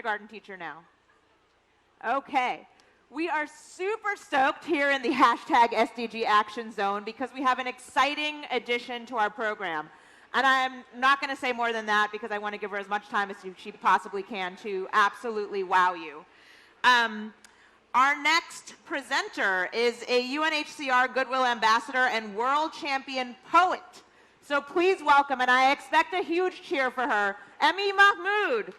kindergarten teacher now. Okay. We are super stoked here in the hashtag SDG Action Zone because we have an exciting addition to our program. And I'm not going to say more than that because I want to give her as much time as she possibly can to absolutely wow you. Our next presenter is a UNHCR Goodwill Ambassador and world champion poet. So please welcome, and I expect a huge cheer for her, Emi Mahmood.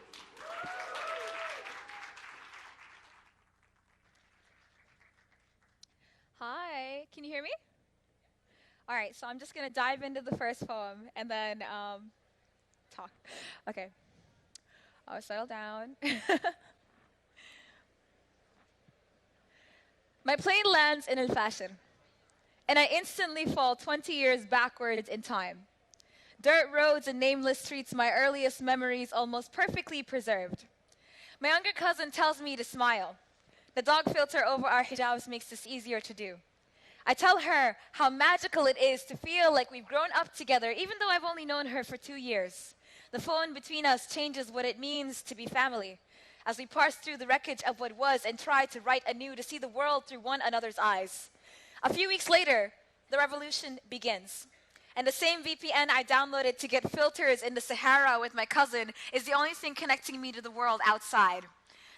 Hi, can you hear me? All right, so I'm just going to dive into the first poem and then talk. Okay. I'll settle down. My plane lands in El Fashion, and I instantly fall 20 years backwards in time. Dirt roads and nameless streets, my earliest memories almost perfectly preserved. My younger cousin tells me to smile. The dog filter over our hijabs makes this easier to do. I tell her how magical it is to feel like we've grown up together, even though I've only known her for 2 years. The phone between us changes what it means to be family, as we parse through the wreckage of what was and try to write anew to see the world through one another's eyes. A few weeks later, the revolution begins. And the same VPN I downloaded to get filters in the Sahara with my cousin is the only thing connecting me to the world outside.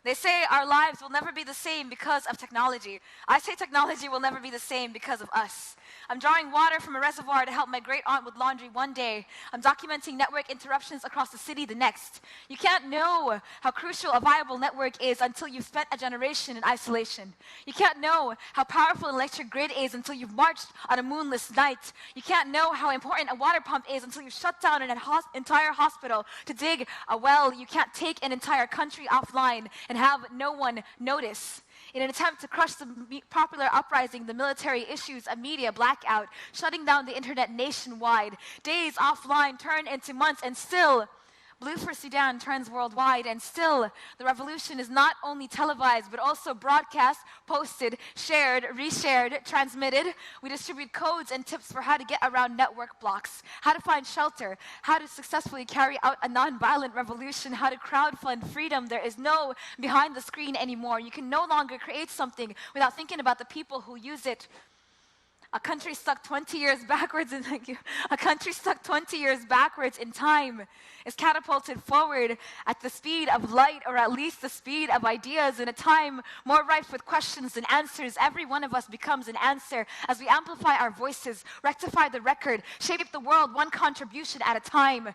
They say our lives will never be the same because of technology. I say technology will never be the same because of us. I'm drawing water from a reservoir to help my great aunt with laundry one day. I'm documenting network interruptions across the city the next. You can't know how crucial a viable network is until you've spent a generation in isolation. You can't know how powerful an electric grid is until you've marched on a moonless night. You can't know how important a water pump is until you've shut down an entire hospital to dig a well. You can't take an entire country offline and have no one notice. In an attempt to crush the popular uprising, the military issues a media blackout, shutting down the internet nationwide. Days offline turn into months, and still, Blue for Sudan turns worldwide, and still, the revolution is not only televised, but also broadcast, posted, shared, reshared, transmitted. We distribute codes and tips for how to get around network blocks, how to find shelter, how to successfully carry out a nonviolent revolution, how to crowdfund freedom. There is no behind the screen anymore. You can no longer create something without thinking about the people who use it. A country stuck 20 years backwards in a country stuck 20 years backwards in time is catapulted forward at the speed of light, or at least the speed of ideas. In a time more rife with questions than answers, every one of us becomes an answer as we amplify our voices, rectify the record, shape the world one contribution at a time.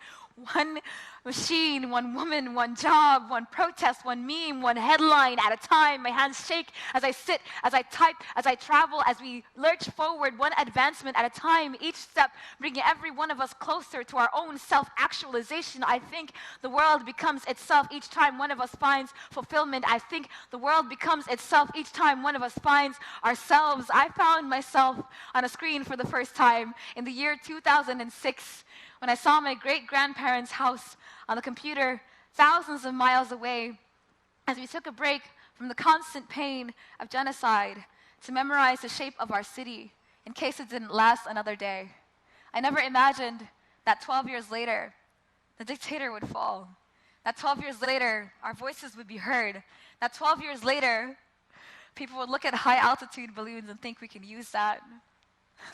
One machine, one woman, one job, one protest, one meme, one headline at a time. My hands shake as I sit, as I type, as I travel, as we lurch forward, one advancement at a time. Each step bringing every one of us closer to our own self-actualization. I think the world becomes itself each time one of us finds fulfillment. I think the world becomes itself each time one of us finds ourselves. I found myself on a screen for the first time in the year 2006. When I saw my great-grandparents' house on the computer thousands of miles away, as we took a break from the constant pain of genocide to memorize the shape of our city in case it didn't last another day. I never imagined that 12 years later, the dictator would fall. That 12 years later, our voices would be heard. That 12 years later, people would look at high-altitude balloons and think we can use that.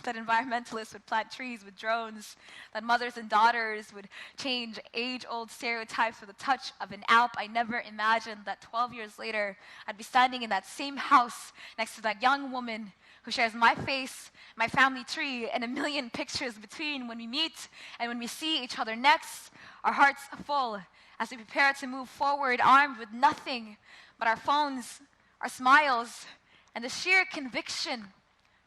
That environmentalists would plant trees with drones, that mothers and daughters would change age-old stereotypes with the touch of an app. I never imagined that 12 years later, I'd be standing in that same house next to that young woman who shares my face, my family tree, and a million pictures between when we meet and when we see each other next. Our hearts full as we prepare to move forward, armed with nothing but our phones, our smiles, and the sheer conviction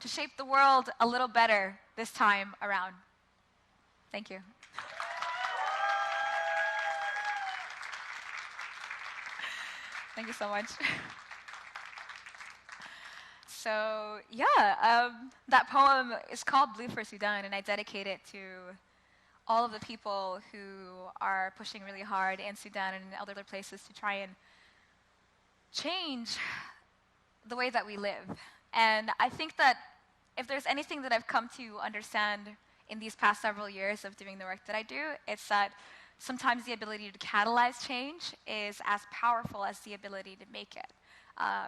to shape the world a little better this time around. Thank you. Thank you so much. So, yeah, that poem is called Blue for Sudan, and I dedicate it to all of the people who are pushing really hard in Sudan and in other places to try and change the way that we live. And I think that if there's anything that I've come to understand in these past several years of doing the work that I do, it's that sometimes the ability to catalyze change is as powerful as the ability to make it.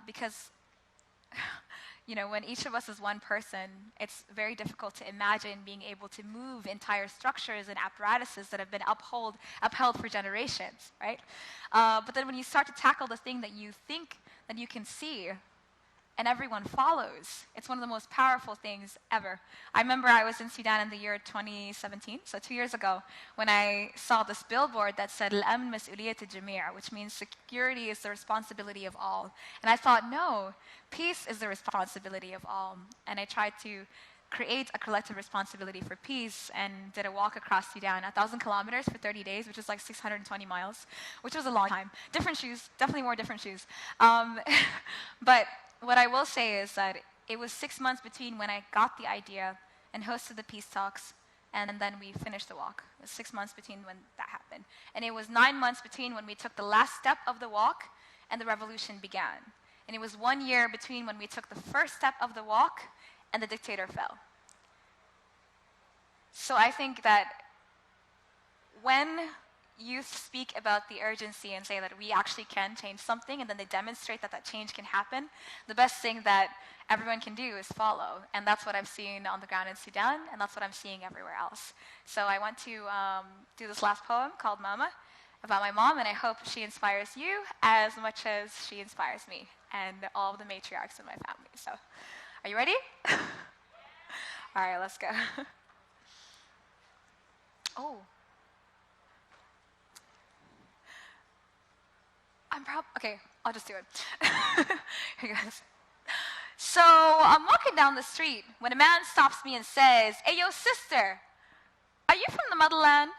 Because when each of us is one person, it's very difficult to imagine being able to move entire structures and apparatuses that have been upheld for generations, right? But then when you start to tackle the thing that you think that you can see, and everyone follows, it's one of the most powerful things ever. I remember I was in Sudan in the year 2017, so 2 years ago, when I saw this billboard that said, "Al-amn mas'uliyat al-jami'," which means security is the responsibility of all. And I thought, no, peace is the responsibility of all. And I tried to create a collective responsibility for peace and did a walk across Sudan, 1,000 kilometers for 30 days, which is like 620 miles, which was a long time. Different shoes, definitely more different shoes. But what I will say is that it was 6 months between when I got the idea and hosted the peace talks, and then we finished the walk. It was 6 months between when that happened. And it was 9 months between when we took the last step of the walk and the revolution began. And it was 1 year between when we took the first step of the walk and the dictator fell. So I think that when youth speak about the urgency and say that we actually can change something, and then they demonstrate that that change can happen, the best thing that everyone can do is follow. And that's what I've seen on the ground in Sudan, and that's what I'm seeing everywhere else. So I want to do this last poem called Mama, about my mom, and I hope she inspires you as much as she inspires me and all of the matriarchs in my family. So, are you ready? All right, let's go. Oh. Okay, I'll just do it. Here goes. So, I'm walking down the street when a man stops me and says, "Hey, yo, sister, are you from the motherland?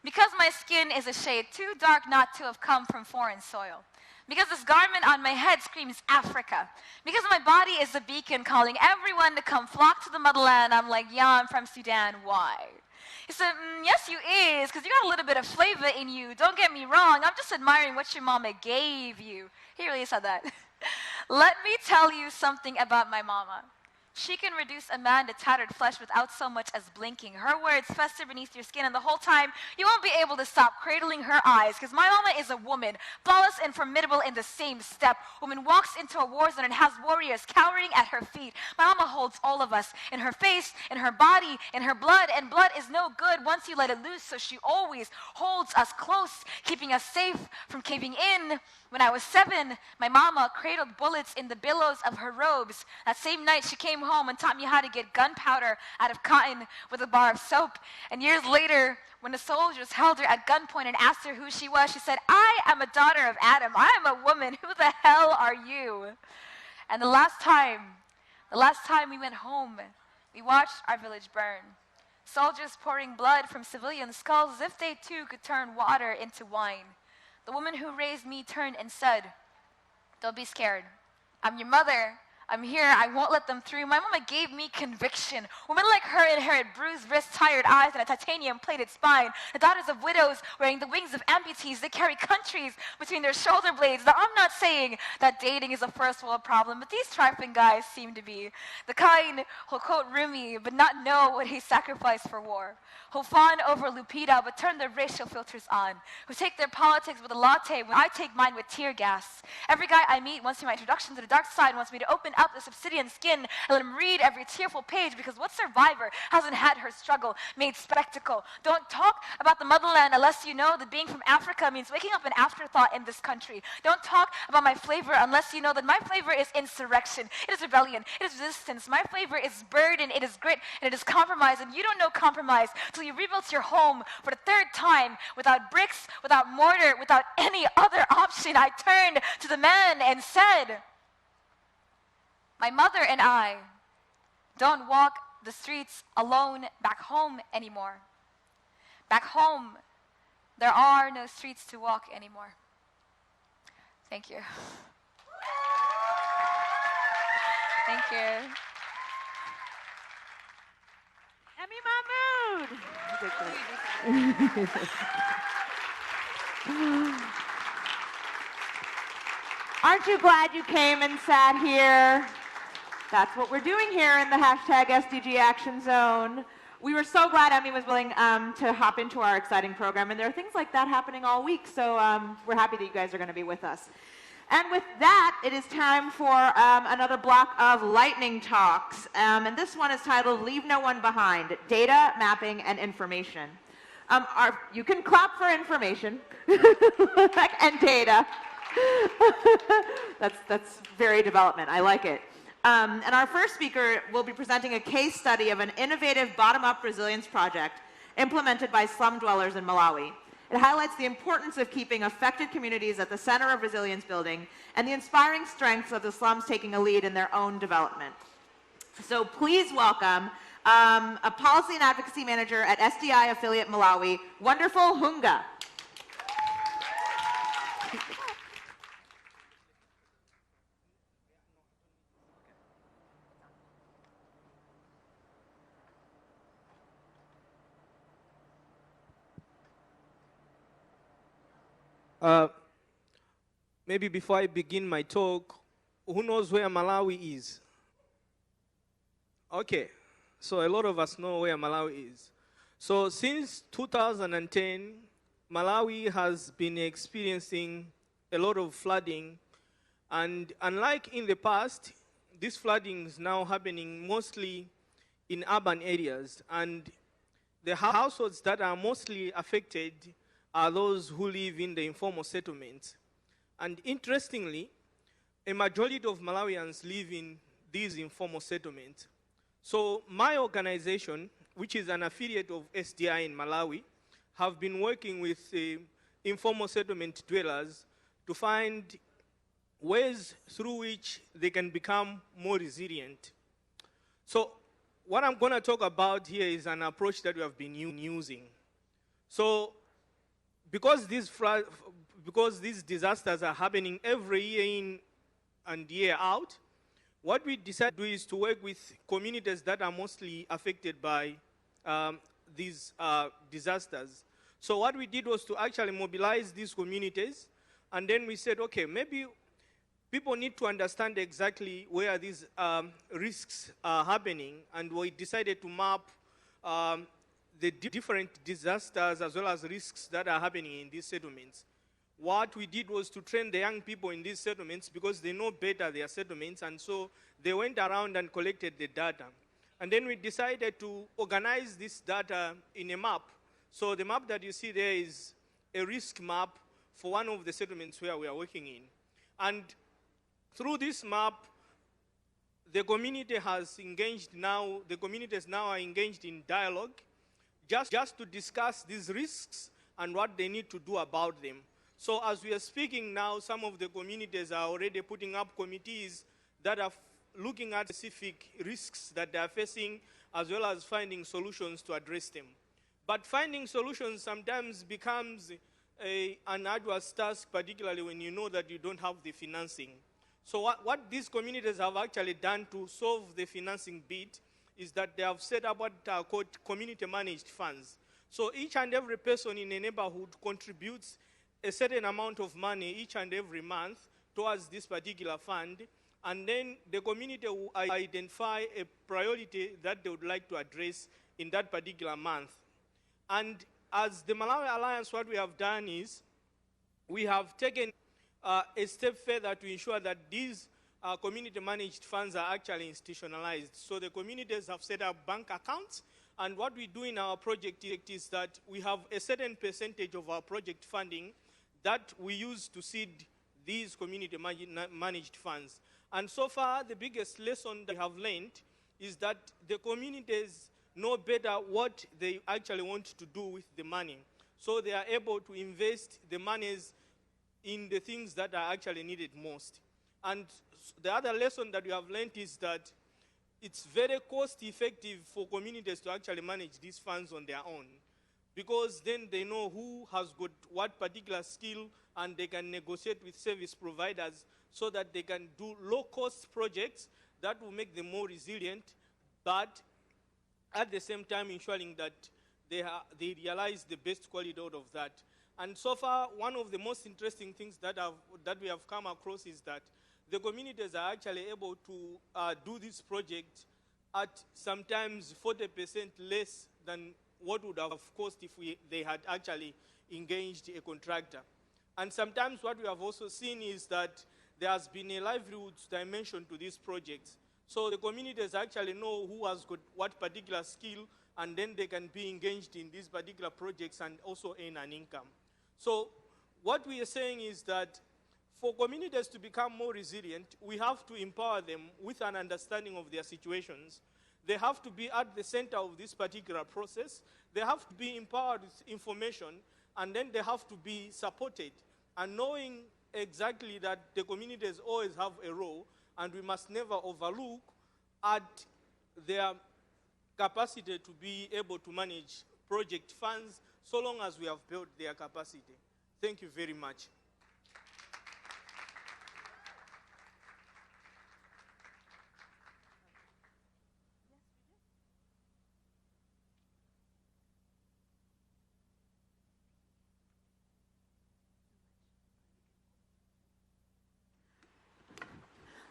Because my skin is a shade too dark not to have come from foreign soil. Because this garment on my head screams Africa. Because my body is a beacon calling everyone to come flock to the motherland." I'm like, "Yeah, I'm from Sudan. Why?" He said, "Yes, you is, because you got a little bit of flavor in you. Don't get me wrong. I'm just admiring what your mama gave you." He really said that. "Let me tell you something about my mama. She can reduce a man to tattered flesh without so much as blinking. Her words fester beneath your skin, and the whole time you won't be able to stop cradling her eyes, because my mama is a woman, flawless and formidable in the same step. Woman walks into a war zone and has warriors cowering at her feet. My mama holds all of us, in her face, in her body, in her blood, and blood is no good once you let it loose, so she always holds us close, keeping us safe from caving in. When I was 7, my mama cradled bullets in the billows of her robes. That same night, she came home and taught me how to get gunpowder out of cotton with a bar of soap. And years later, when the soldiers held her at gunpoint and asked her who she was, she said, "I am a daughter of Adam. I am a woman. Who the hell are you?" And the last time we went home, we watched our village burn. Soldiers pouring blood from civilian skulls as if they too could turn water into wine. The woman who raised me turned and said, "Don't be scared. I'm your mother. I'm here. I won't let them through." My mama gave me conviction. Women like her inherit bruised wrists, tired eyes, and a titanium-plated spine. The daughters of widows wearing the wings of amputees. They carry countries between their shoulder blades. Now, I'm not saying that dating is a first world problem, but these trifling guys seem to be. The kind who'll quote Rumi, but not know what he sacrificed for war. Who'll fawn over Lupita, but turn their racial filters on. Who take their politics with a latte when I take mine with tear gas. Every guy I meet wants me my introduction to the dark side, wants me to open up this obsidian skin and let him read every tearful page, because what survivor hasn't had her struggle made spectacle? Don't talk about the motherland unless you know that being from Africa means waking up an afterthought in this country. Don't talk about my flavor unless you know that my flavor is insurrection, it is rebellion, it is resistance. My flavor is burden, it is grit, and it is compromise, and you don't know compromise till you rebuilt your home for the 3rd time without bricks, without mortar, without any other option. I turned to the man and said, "My mother and I don't walk the streets alone back home anymore. Back home, there are no streets to walk anymore." Thank you. Thank you. Emmy Mahmood! Aren't you glad you came and sat here? That's what we're doing here in the hashtag SDG Action Zone. We were so glad Emmy was willing to hop into our exciting program, and there are things like that happening all week, so we're happy that you guys are going to be with us. And with that, it is time for another block of lightning talks, and this one is titled Leave No One Behind, Data, Mapping, and Information. You can clap for information and data. That's very development. I like it. And our first speaker will be presenting a case study of an innovative bottom-up resilience project implemented by slum dwellers in Malawi. It highlights the importance of keeping affected communities at the center of resilience building and the inspiring strengths of the slums taking a lead in their own development. So please welcome a policy and advocacy manager at SDI affiliate Malawi, wonderful Hunga. Maybe before I begin my talk, who knows where Malawi is? Okay, so a lot of us know where Malawi is. So since 2010, Malawi has been experiencing a lot of flooding, and unlike in the past, this flooding is now happening mostly in urban areas, and the households that are mostly affected are those who live in the informal settlements. And interestingly, a majority of Malawians live in these informal settlements. So my organization, which is an affiliate of SDI in Malawi, have been working with informal settlement dwellers to find ways through which they can become more resilient. So what I'm going to talk about here is an approach that we have been using. So because these disasters are happening every year in and year out, what we decided to do is to work with communities that are mostly affected by these disasters. So what we did was to actually mobilize these communities, and then we said, okay, maybe people need to understand exactly where these risks are happening, and we decided to map the different disasters as well as risks that are happening in these settlements. What we did was to train the young people in these settlements because they know better their settlements, and so they went around and collected the data. And then we decided to organize this data in a map. So the map that you see there is a risk map for one of the settlements where we are working in. And through this map, the community has engaged now, the communities now are engaged in dialogue just to discuss these risks and what they need to do about them. So as we are speaking now, some of the communities are already putting up committees that are looking at specific risks that they are facing, as well as finding solutions to address them. But finding solutions sometimes becomes an arduous task, particularly when you know that you don't have the financing. So what these communities have actually done to solve the financing bit is that they have set up what are called community managed funds. So each and every person in a neighborhood contributes a certain amount of money each and every month towards this particular fund, and then the community will identify a priority that they would like to address in that particular month. And as the Malawi Alliance, what we have done is we have taken a step further to ensure that these community managed funds are actually institutionalized. So the communities have set up bank accounts, and what we do in our project is that we have a certain percentage of our project funding that we use to seed these community managed funds. And so far, the biggest lesson that we have learned is that the communities know better what they actually want to do with the money. So they are able to invest the monies in the things that are actually needed most. And the other lesson that we have learned is that it's very cost effective for communities to actually manage these funds on their own, because then they know who has got what particular skill, and they can negotiate with service providers so that they can do low-cost projects that will make them more resilient, but at the same time ensuring that they realize the best quality out of that. And so far, one of the most interesting things that we have come across is that the communities are actually able to do this project at sometimes 40% less than what would have cost if they had actually engaged a contractor. And sometimes what we have also seen is that there has been a livelihoods dimension to these projects. So the communities actually know who has got what particular skill, and then they can be engaged in these particular projects and also earn an income. So what we are saying is that for communities to become more resilient, we have to empower them with an understanding of their situations. They have to be at the center of this particular process. They have to be empowered with information, and then they have to be supported. And knowing exactly that the communities always have a role, and we must never overlook at their capacity to be able to manage project funds so long as we have built their capacity. Thank you very much.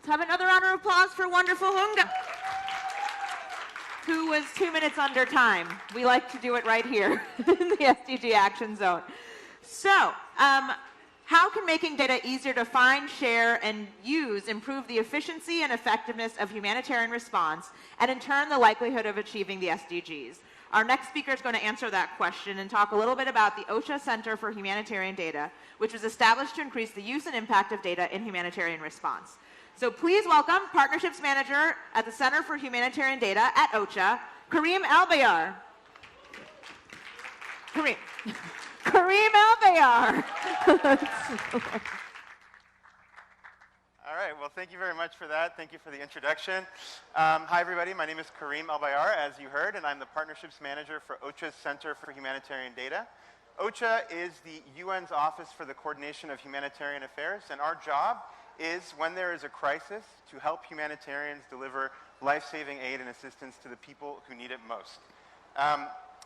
Let's have another round of applause for wonderful Hunga, who was 2 minutes under time. We like to do it right here in the SDG Action Zone. So, how can making data easier to find, share, and use improve the efficiency and effectiveness of humanitarian response, and in turn, the likelihood of achieving the SDGs? Our next speaker is going to answer that question and talk a little bit about the OCHA Center for Humanitarian Data, which was established to increase the use and impact of data in humanitarian response. So please welcome Partnerships Manager at the Center for Humanitarian Data at OCHA, Kareem Albayar. Kareem Albayar. All right, well, thank you very much for that. Thank you for the introduction. Hi, everybody. My name is Kareem Albayar, as you heard, and I'm the Partnerships Manager for OCHA's Center for Humanitarian Data. OCHA is the UN's Office for the Coordination of Humanitarian Affairs, and our job is, when there is a crisis, to help humanitarians deliver life-saving aid and assistance to the people who need it most.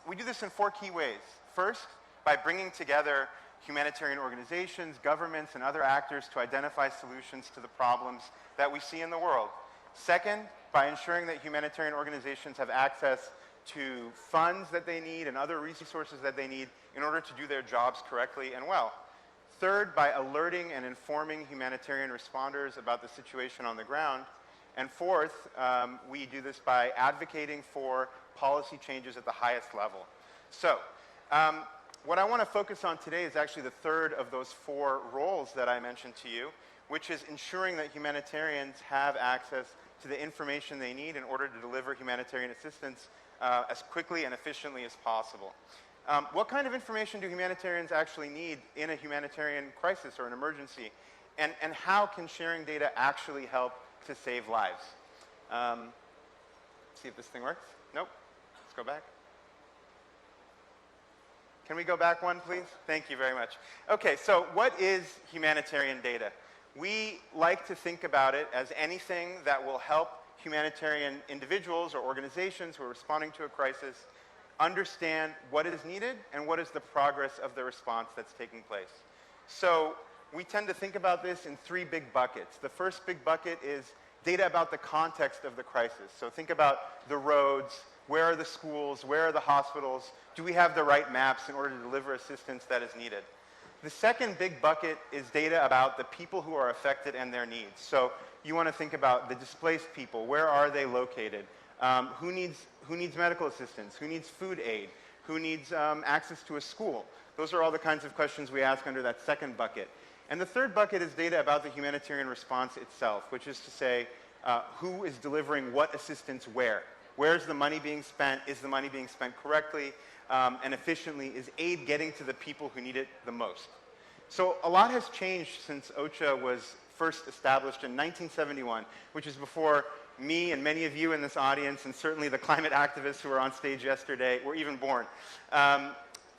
We do this in 4 key ways. First, by bringing together humanitarian organizations, governments, and other actors to identify solutions to the problems that we see in the world. Second, by ensuring that humanitarian organizations have access to funds that they need and other resources that they need in order to do their jobs correctly and well. Third, by alerting and informing humanitarian responders about the situation on the ground. And fourth, we do this by advocating for policy changes at the highest level. So, what I want to focus on today is actually the third of those 4 roles that I mentioned to you, which is ensuring that humanitarians have access to the information they need in order to deliver humanitarian assistance as quickly and efficiently as possible. What kind of information do humanitarians actually need in a humanitarian crisis or an emergency? And how can sharing data actually help to save lives? See if this thing works. Nope. Let's go back. Can we go back one, please? Thank you very much. Okay, so what is humanitarian data? We like to think about it as anything that will help humanitarian individuals or organizations who are responding to a crisis understand what is needed and what is the progress of the response that's taking place. So we tend to think about this in 3 big buckets. The first big bucket is data about the context of the crisis. So think about the roads, where are the schools, where are the hospitals, do we have the right maps in order to deliver assistance that is needed? The second big bucket is data about the people who are affected and their needs. So you want to think about the displaced people, where are they located? Who needs medical assistance? Who needs food aid? Who needs access to a school? Those are all the kinds of questions we ask under that second bucket. And the third bucket is data about the humanitarian response itself, which is to say, who is delivering what assistance where? Where's the money being spent? Is the money being spent correctly and efficiently? Is aid getting to the people who need it the most? So a lot has changed since OCHA was first established in 1971, which is before me and many of you in this audience, and certainly the climate activists who were on stage yesterday, were even born.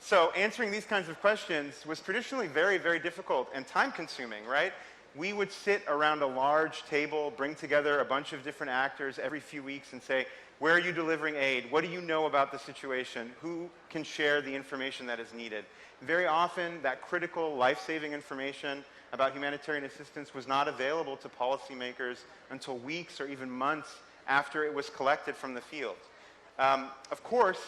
So answering these kinds of questions was traditionally very, very difficult and time-consuming, right? We would sit around a large table, bring together a bunch of different actors every few weeks and say, where are you delivering aid? What do you know about the situation? Who can share the information that is needed? Very often, that critical, life-saving information about humanitarian assistance was not available to policymakers until weeks or even months after it was collected from the field. Of course,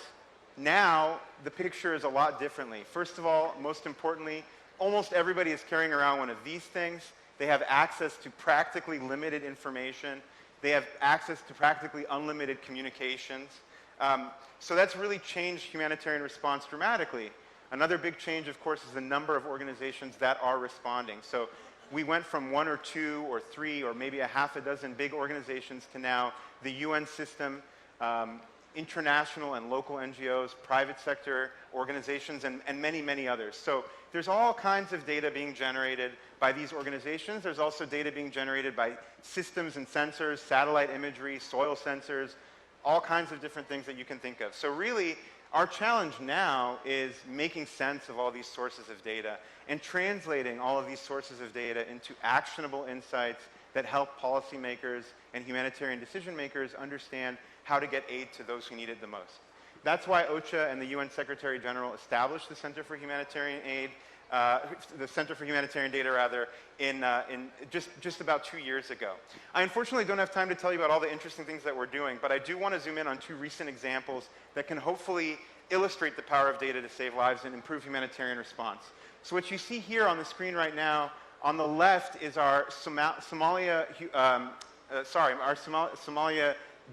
now the picture is a lot differently. First of all, most importantly, almost everybody is carrying around one of these things. They have access to practically limited information. They have access to practically unlimited communications. So that's really changed humanitarian response dramatically. Another big change, of course, is the number of organizations that are responding. So we went from 1 or 2 or 3 or maybe a half a dozen big organizations to now the UN system, international and local NGOs, private sector organizations, and many, many others. So there's all kinds of data being generated by these organizations. There's also data being generated by systems and sensors, satellite imagery, soil sensors, all kinds of different things that you can think of. So really, our challenge now is making sense of all these sources of data and translating all of these sources of data into actionable insights that help policymakers and humanitarian decision makers understand how to get aid to those who need it the most. That's why OCHA and the UN Secretary General established the Center for Humanitarian Aid, the Center for Humanitarian Data, rather, in just about 2 years ago. I unfortunately don't have time to tell you about all the interesting things that we're doing, but I do want to zoom in on 2 recent examples that can hopefully illustrate the power of data to save lives and improve humanitarian response. So what you see here on the screen right now, on the left is our Somalia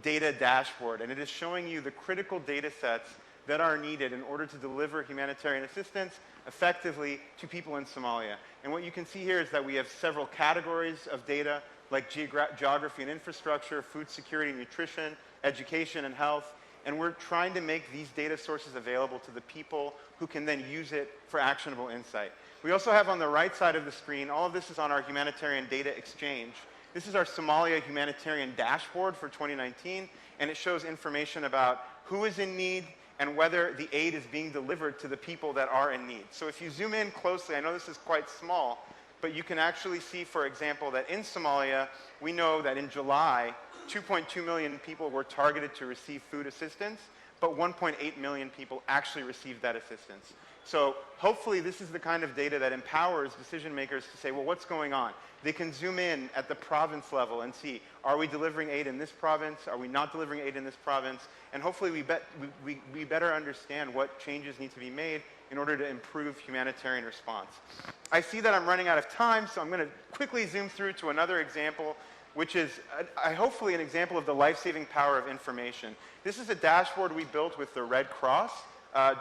data dashboard, and it is showing you the critical data sets that are needed in order to deliver humanitarian assistance effectively to people in Somalia. And what you can see here is that we have several categories of data, like geography and infrastructure, food security, nutrition, education, and health. And we're trying to make these data sources available to the people who can then use it for actionable insight. We also have on the right side of the screen, all of this is on our humanitarian data exchange. This is our Somalia humanitarian dashboard for 2019, and it shows information about who is in need and whether the aid is being delivered to the people that are in need. So if you zoom in closely, I know this is quite small, but you can actually see, for example, that in Somalia, we know that in July, 2.2 million people were targeted to receive food assistance, but 1.8 million people actually received that assistance. So hopefully this is the kind of data that empowers decision makers to say, well, what's going on? They can zoom in at the province level and see, are we delivering aid in this province? Are we not delivering aid in this province? And hopefully we better understand what changes need to be made in order to improve humanitarian response. I see that I'm running out of time, so I'm going to quickly zoom through to another example, which is hopefully an example of the life-saving power of information. This is a dashboard we built with the Red Cross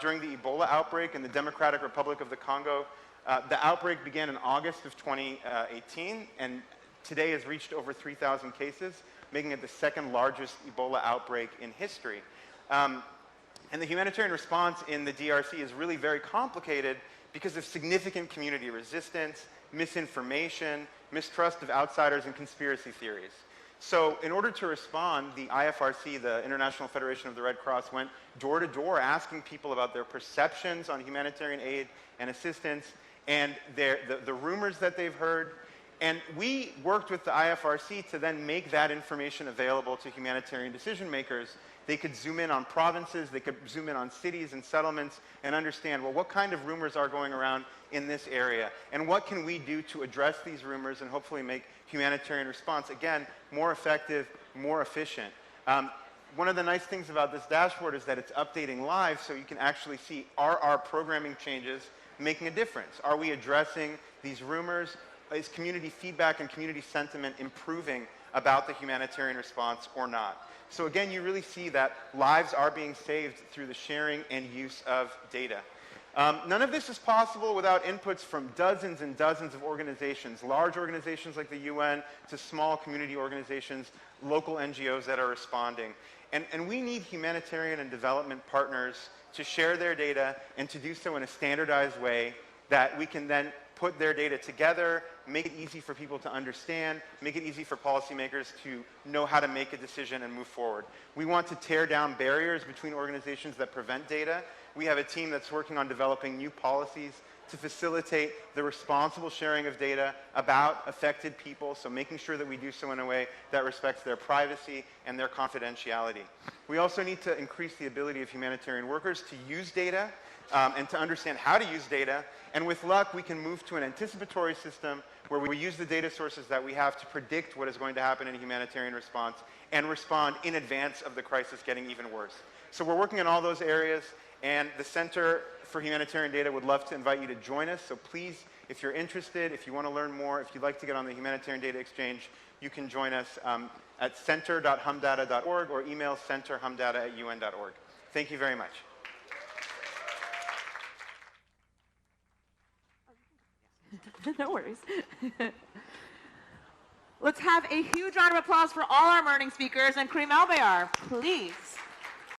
during the Ebola outbreak in the Democratic Republic of the Congo. The outbreak began in August of 2018, and today has reached over 3,000 cases, making it the second largest Ebola outbreak in history. And the humanitarian response in the DRC is really very complicated because of significant community resistance, misinformation, mistrust of outsiders, and conspiracy theories. So in order to respond, the IFRC, the International Federation of the Red Cross, went door to door asking people about their perceptions on humanitarian aid and assistance and the rumors that they've heard. And we worked with the IFRC to then make that information available to humanitarian decision makers. They could zoom in on provinces, they could zoom in on cities and settlements and understand, well, what kind of rumors are going around in this area? And what can we do to address these rumors and hopefully make humanitarian response, again, more effective, more efficient? One of the nice things about this dashboard is that it's updating live, so you can actually see, are our programming changes making a difference? Are we addressing these rumors? Is community feedback and community sentiment improving about the humanitarian response or not? So again, you really see that lives are being saved through the sharing and use of data. None of this is possible without inputs from dozens and dozens of organizations, large organizations like the UN to small community organizations, local NGOs that are responding. And we need humanitarian and development partners to share their data and to do so in a standardized way that we can then put their data together, make it easy for people to understand, make it easy for policymakers to know how to make a decision and move forward. We want to tear down barriers between organizations that prevent data. We have a team that's working on developing new policies to facilitate the responsible sharing of data about affected people, so making sure that we do so in a way that respects their privacy and their confidentiality. We also need to increase the ability of humanitarian workers to use data and to understand how to use data. And with luck, we can move to an anticipatory system where we use the data sources that we have to predict what is going to happen in a humanitarian response and respond in advance of the crisis getting even worse. So we're working in all those areas, and the Center for Humanitarian Data would love to invite you to join us. So please, if you're interested, if you want to learn more, if you'd like to get on the Humanitarian Data Exchange, you can join us at center.humdata.org or email centerhumdata@un.org. Thank you very much. No worries. Let's have a huge round of applause for all our morning speakers, and Kareem Albayar, please.